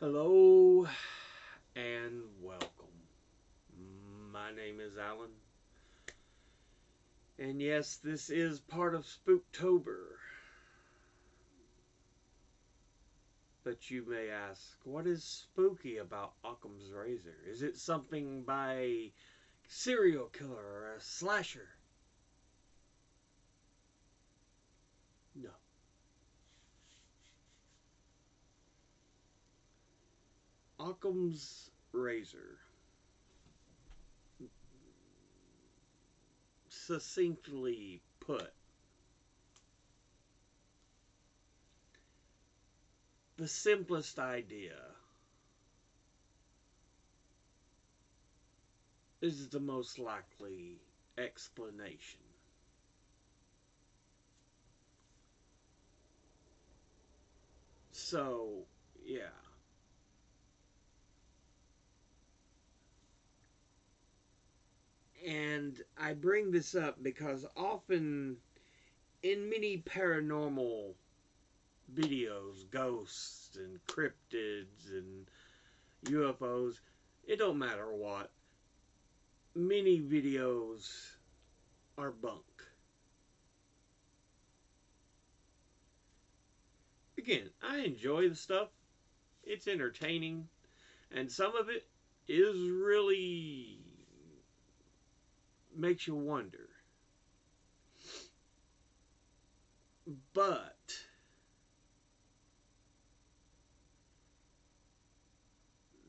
Hello and welcome. My name is Alan, and yes, this is part of Spooktober. But you may ask, what is spooky about Occam's razor? Is it something by a serial killer or a slasher? No. Occam's razor, succinctly put, the simplest idea is the most likely explanation. So, yeah. And I bring this up because often in many paranormal videos, ghosts and cryptids and UFOs, it don't matter what, many videos are bunk. Again, I enjoy the stuff. It's entertaining, and some of it is really makes you wonder. But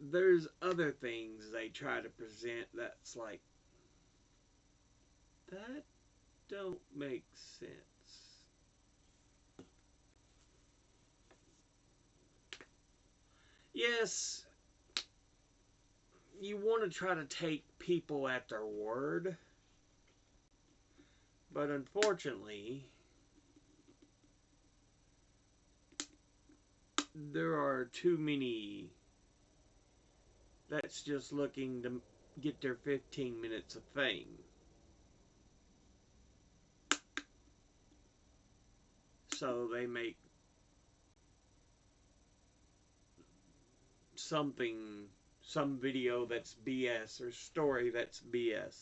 there's other things they try to present that's like, that don't make sense. Yes, you want to try to take people at their word, but unfortunately, there are too many that's just looking to get their 15 minutes of fame. So they make something, some video that's BS or story that's BS.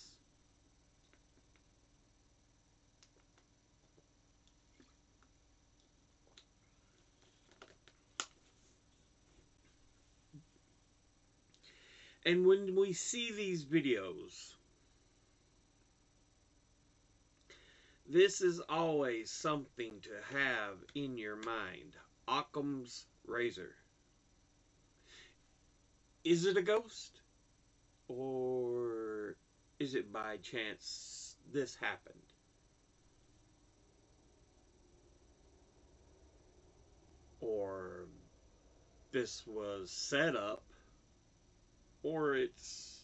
And when we see these videos, this is always something to have in your mind. Occam's razor. Is it a ghost? Or is it by chance this happened? Or this was set up? Or it's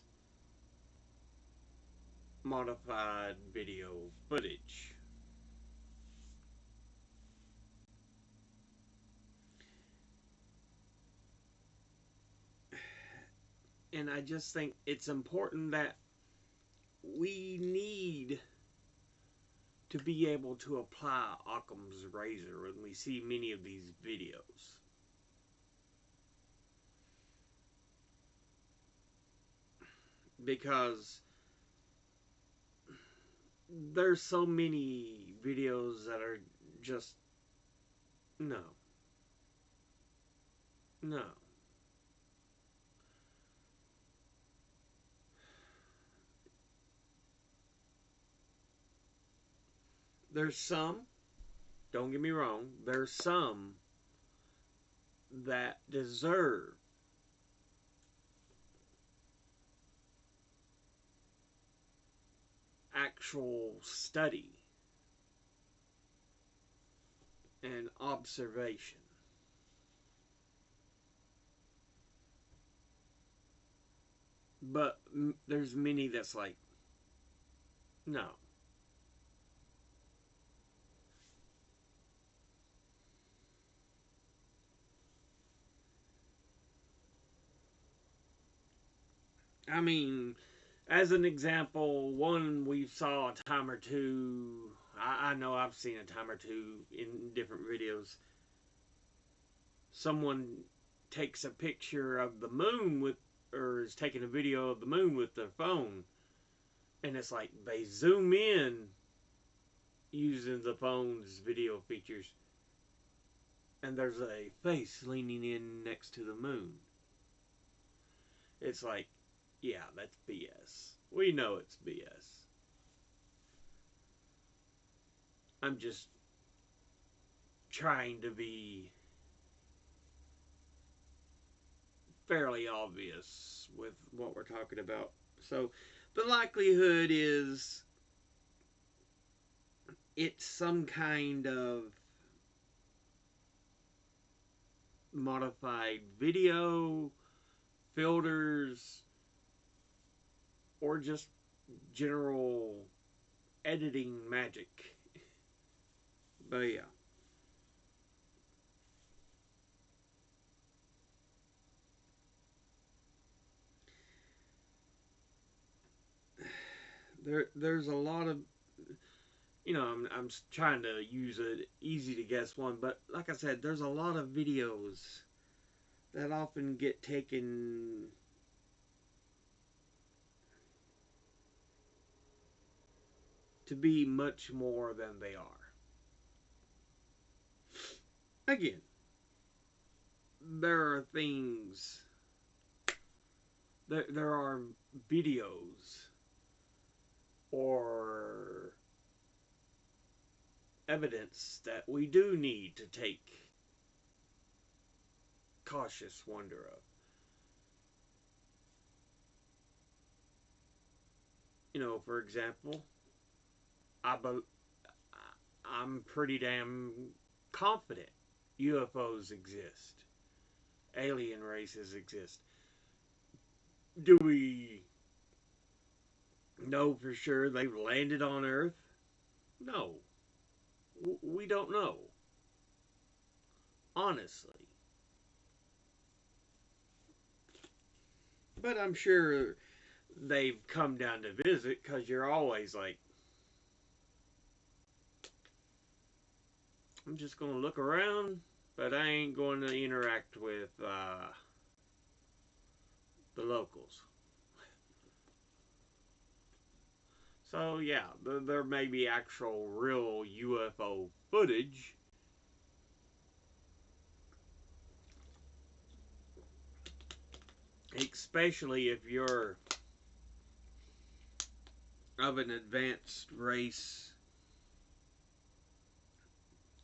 modified video footage? And I just think it's important that we need to be able to apply Occam's razor when we see many of these videos. Because there's so many videos that are just no. No. There's some, don't get me wrong, there's some that deserve actual study and observation. But there's many that's like, no. I mean, as an example, one we saw a time or two. I know I've seen a time or two in different videos. Someone takes a picture of the moon with, or is taking a video of the moon with their phone, and it's like they zoom in using the phone's video features, and there's a face leaning in next to the moon. It's like, yeah, that's BS. We know it's BS. I'm just trying to be fairly obvious with what we're talking about. So the likelihood is it's some kind of modified video, filters, or just general editing magic. But yeah. There's a lot of, I'm trying to use an easy to guess one, but like I said, there's a lot of videos that often get taken to be much more than they are. Again, there are things, there are videos or evidence that we do need to take cautious wonder of. For example, I I'm pretty damn confident UFOs exist. Alien races exist. Do we know for sure they've landed on Earth? No. We don't know. Honestly. But I'm sure they've come down to visit, because you're always like, I'm just going to look around, but I ain't going to interact with the locals. So yeah, there may be actual real UFO footage, especially if you're of an advanced race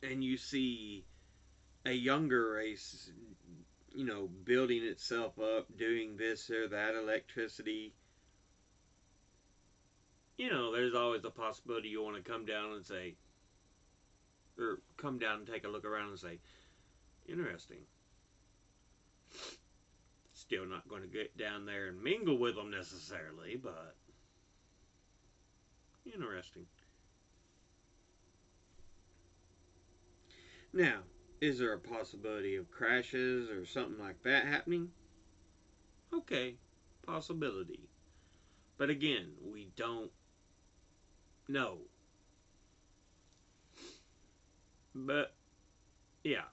and you see a younger race, building itself up, doing this or that, electricity. There's always a possibility you want to come down and say, or come down and take a look around and say, interesting. Still not going to get down there and mingle with them necessarily, but interesting. Now, is there a possibility of crashes or something like that happening? Okay, possibility. But again, we don't know. But, yeah.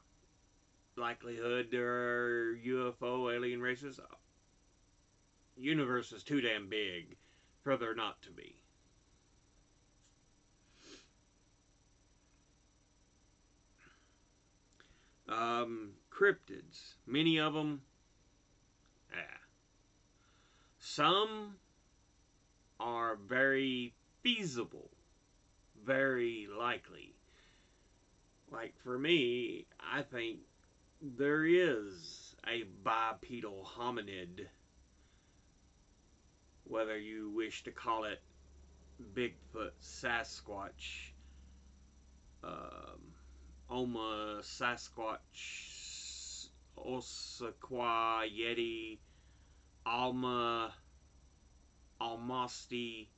Likelihood there are UFO alien races. Universe is too damn big for there not to be. Cryptids. Many of them. Some are very feasible. Very likely. Like for me, I think there is a bipedal hominid, whether you wish to call it Bigfoot, Sasquatch, Oma, Sasquatch, Osaqua, Yeti, Alma, Almasti,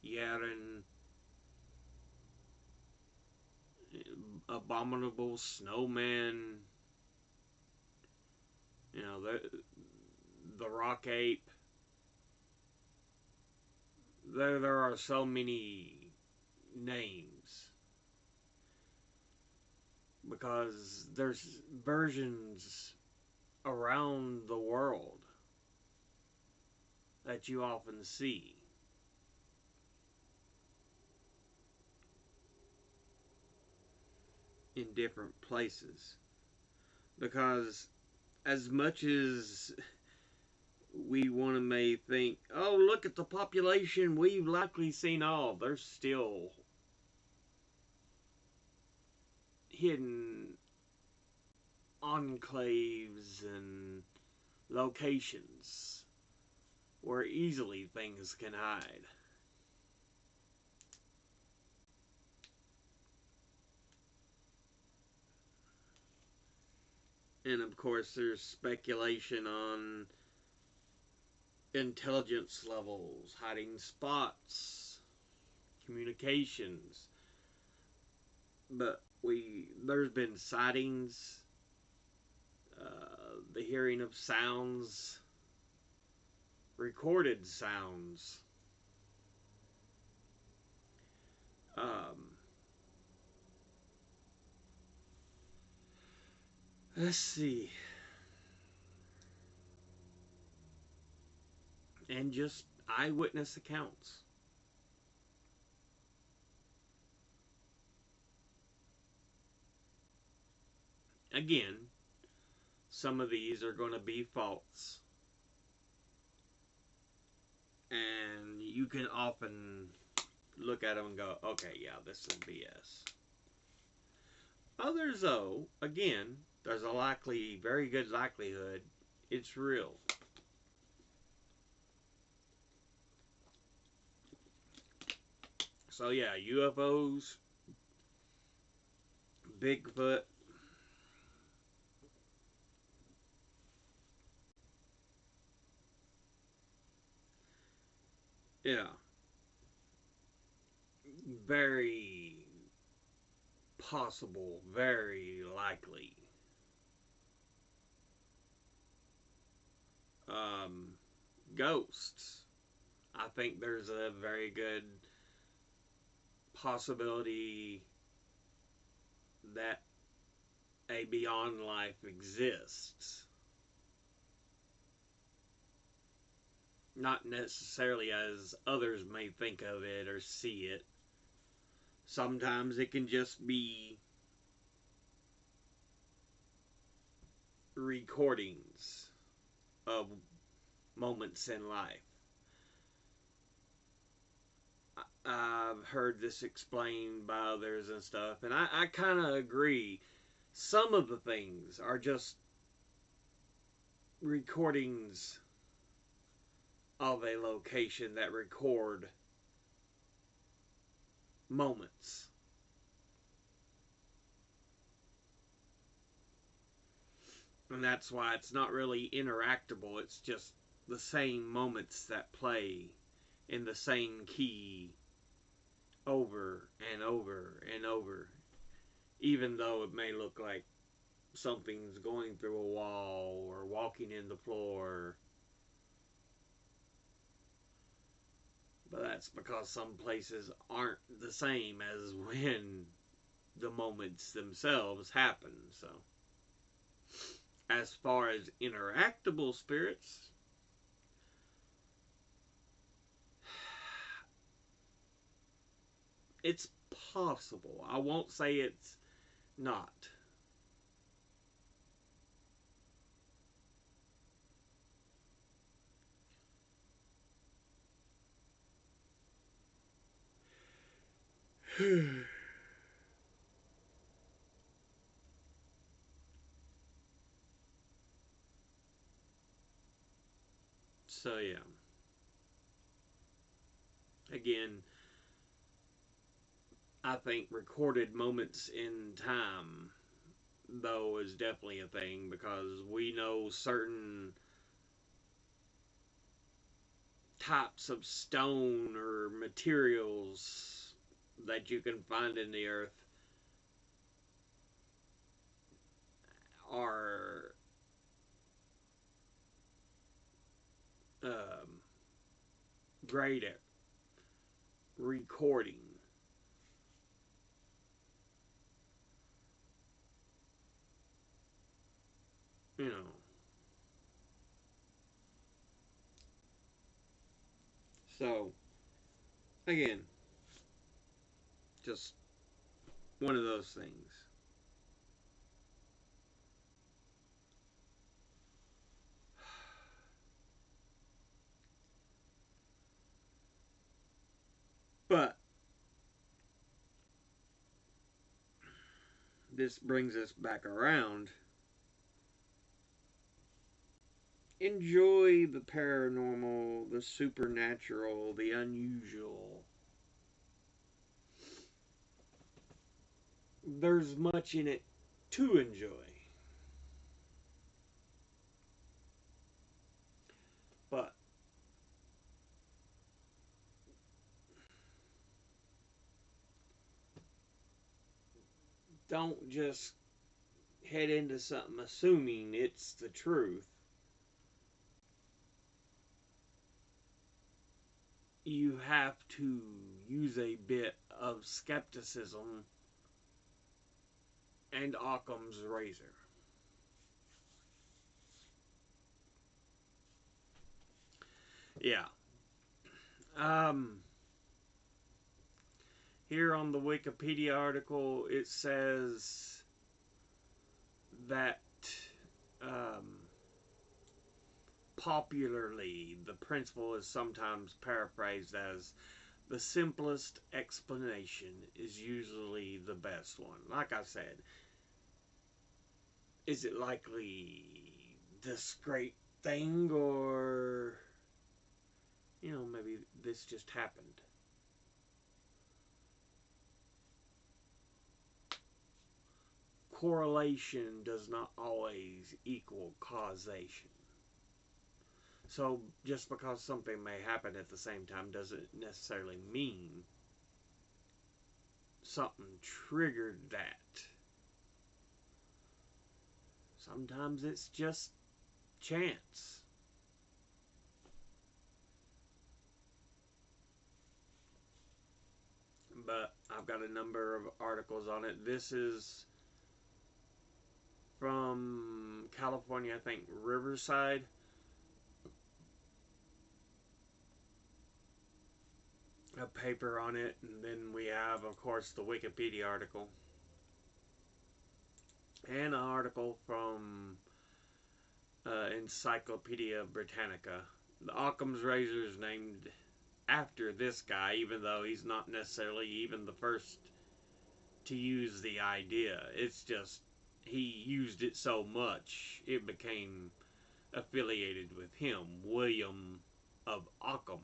Yaren, Abominable Snowman, the Rock Ape. There are so many names. because there's versions around the world that you often see. In different places. Because as much as we want to may think, oh, look at the population we've likely seen all, there's still hidden enclaves and locations where easily things can hide. And of course, there's speculation on intelligence levels, hiding spots, communications. But there's been sightings, the hearing of sounds, recorded sounds. Um, let's see. And just eyewitness accounts. Again, some of these are going to be false. And you can often look at them and go, okay, yeah, this is BS. Others, though, again, there's a very good likelihood it's real. So, yeah, UFOs, Bigfoot, yeah, very possible, very likely. Um, Ghosts. I think there's a very good possibility that a beyond life exists. Not necessarily as others may think of it or see it. Sometimes it can just be recordings of moments in life. I've heard this explained by others and stuff, and I kind of agree. Some of the things are just recordings of a location that record moments. And that's why it's not really interactable. It's just the same moments that play in the same key over and over and over. Even though it may look like something's going through a wall or walking in the floor. But that's because some places aren't the same as when the moments themselves happen. So, as far as interactable spirits, it's possible. I won't say it's not. So, yeah. Again, I think recorded moments in time, though, is definitely a thing because we know certain types of stone or materials that you can find in the earth are um, great at recording. you know. So, again, just one of those things. But this brings us back around. Enjoy the paranormal, the supernatural, the unusual. There's much in it to enjoy. But don't just head into something assuming it's the truth. You have to use a bit of skepticism and Occam's razor. Yeah. Um, Here on the Wikipedia article, it says that um, popularly the principle is sometimes paraphrased as the simplest explanation is usually the best one. Like I said, is it likely this great thing, or, maybe this just happened? Correlation does not always equal causation. So just because something may happen at the same time doesn't necessarily mean something triggered that. Sometimes it's just chance. But I've got a number of articles on it. This is from California, I think, Riverside. A paper on it, and then we have, of course, the Wikipedia article. And an article from Encyclopedia Britannica. The Occam's razor is named after this guy, even though he's not necessarily even the first to use the idea. It's just he used it so much it became affiliated with him, William of Occam,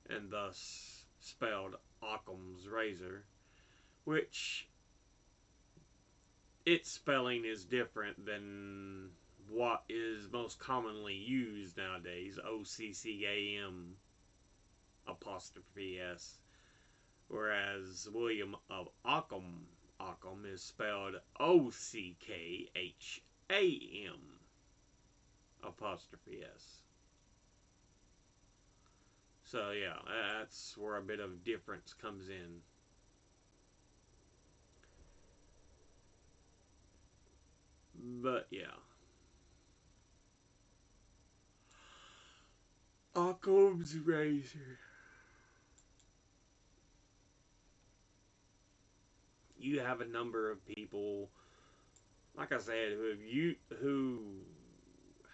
and thus spelled Occam's razor, which its spelling is different than what is most commonly used nowadays, Occam apostrophe S, whereas William of Occam is spelled Ockham apostrophe S. So yeah, that's where a bit of difference comes in. But yeah. Occam's razor. You have a number of people, like I said, who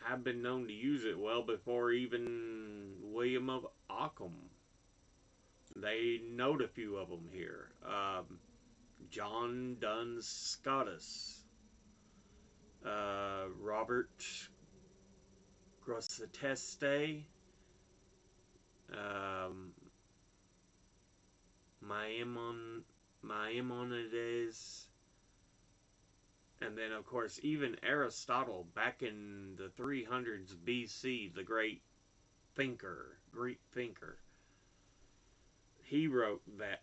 have been known to use it well before even William of Occam. They note a few of them here. John Duns Scotus, Robert Grosseteste, Maimonides, and then of course even Aristotle back in the 300s BC, the Greek thinker. He wrote that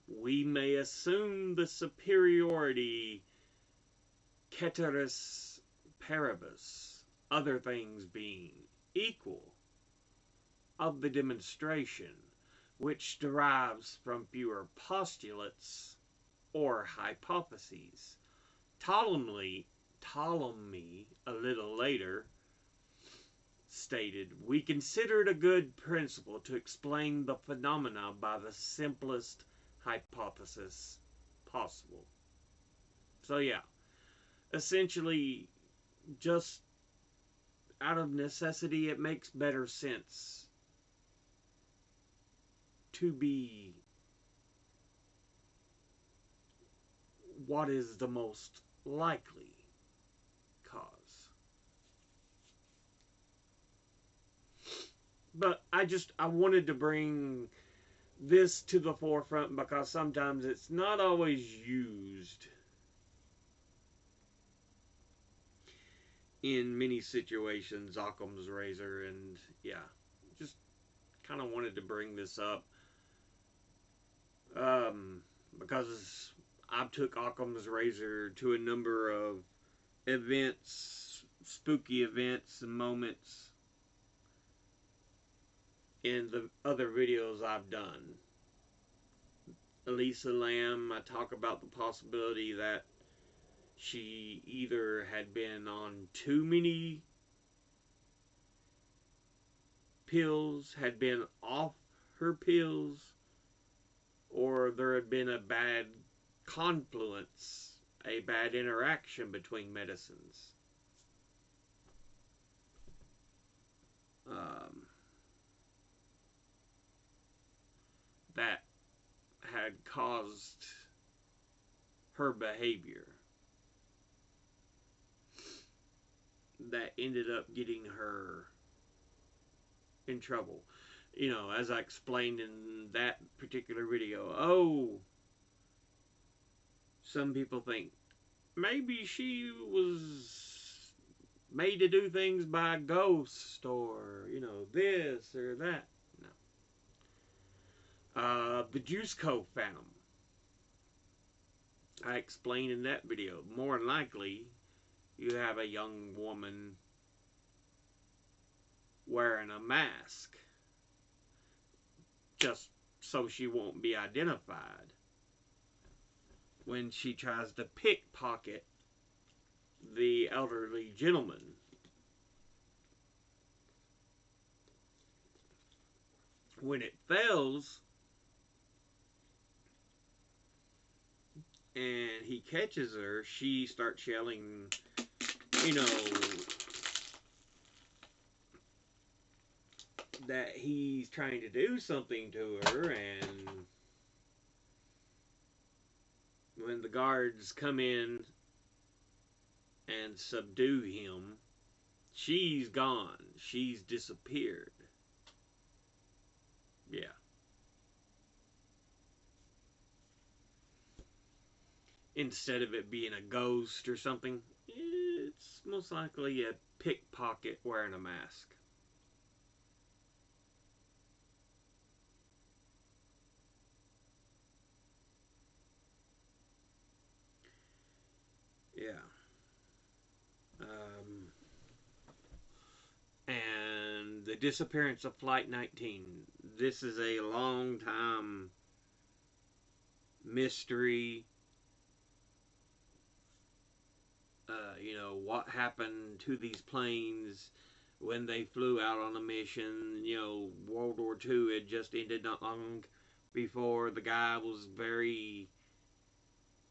we may assume the superiority ceteris paribus, other things being equal, of the demonstration, which derives from fewer postulates or hypotheses. Ptolemy Ptolemy a little later stated, "We consider it a good principle to explain the phenomena by the simplest hypothesis possible." So yeah, essentially, just out of necessity, it makes better sense to be what is the most likely cause. But I wanted to bring this to the forefront because sometimes it's not always used in many situations, Occam's razor, and yeah, just kind of wanted to bring this up because I took Occam's razor to a number of events, spooky events and moments in the other videos I've done. Elisa Lamb, I talk about the possibility that she either had been on too many pills, had been off her pills, or there had been a bad confluence, a bad interaction between medicines. That had caused her behavior that ended up getting her in trouble. You know, as I explained in that particular video, some people think maybe she was made to do things by a ghost or, this or that. No. The Juice Co. Phantom. I explained in that video. More than likely, you have a young woman wearing a mask just so she won't be identified when she tries to pickpocket the elderly gentleman. When it fails and he catches her, she starts yelling, that he's trying to do something to her, and when the guards come in and subdue him, she's gone. She's disappeared. Yeah. Instead of it being a ghost or something, it's most likely a pickpocket wearing a mask. Yeah. And the disappearance of Flight 19. This is a long time mystery. What happened to these planes when they flew out on a mission. World War II had just ended not long before. The guy was very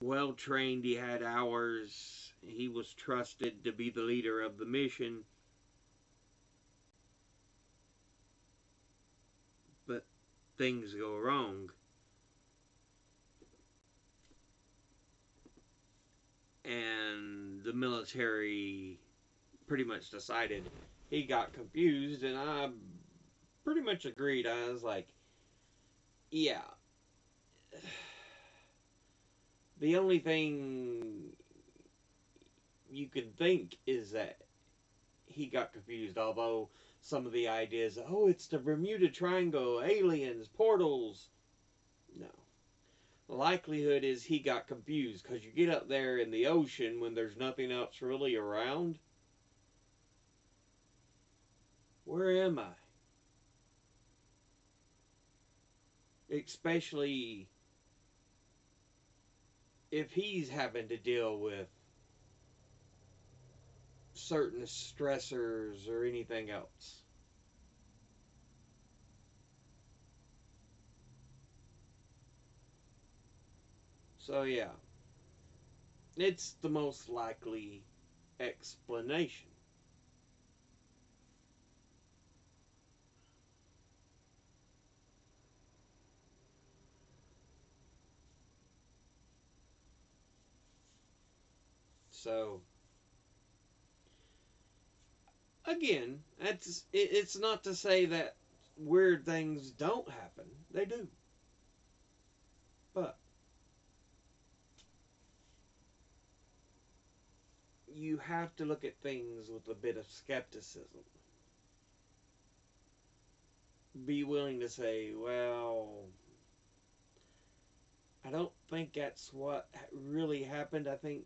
well trained. He had hours. He was trusted to be the leader of the mission. But things go wrong. And the military pretty much decided. He got confused, and I pretty much agreed. I was like, yeah. The only thing you can think is that he got confused, although some of the ideas, it's the Bermuda Triangle, aliens, portals. No. The likelihood is he got confused, because you get up there in the ocean when there's nothing else really around. Where am I? Especially if he's having to deal with certain stressors or anything else. So, yeah, it's the most likely explanation. So, again, it's not to say that weird things don't happen. They do. But you have to look at things with a bit of skepticism. Be willing to say, well, I don't think that's what really happened. I think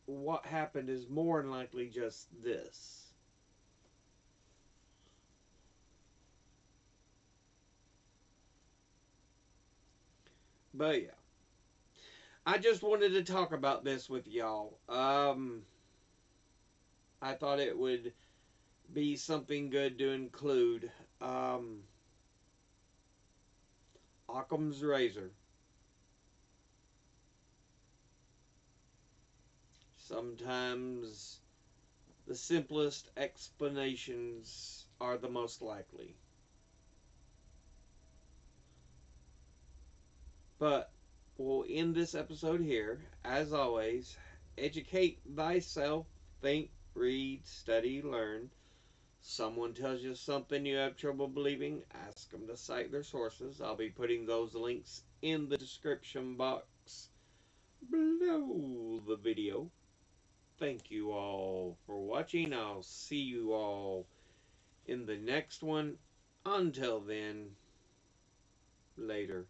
what happened is more than likely just this. But yeah, I just wanted to talk about this with y'all. I thought it would be something good to include. Um, Occam's razor. Sometimes the simplest explanations are the most likely. But we'll end this episode here. As always, educate thyself, think, read, study, learn. Someone tells you something you have trouble believing, ask them to cite their sources. I'll be putting those links in the description box below the video. Thank you all for watching. I'll see you all in the next one. Until then, later.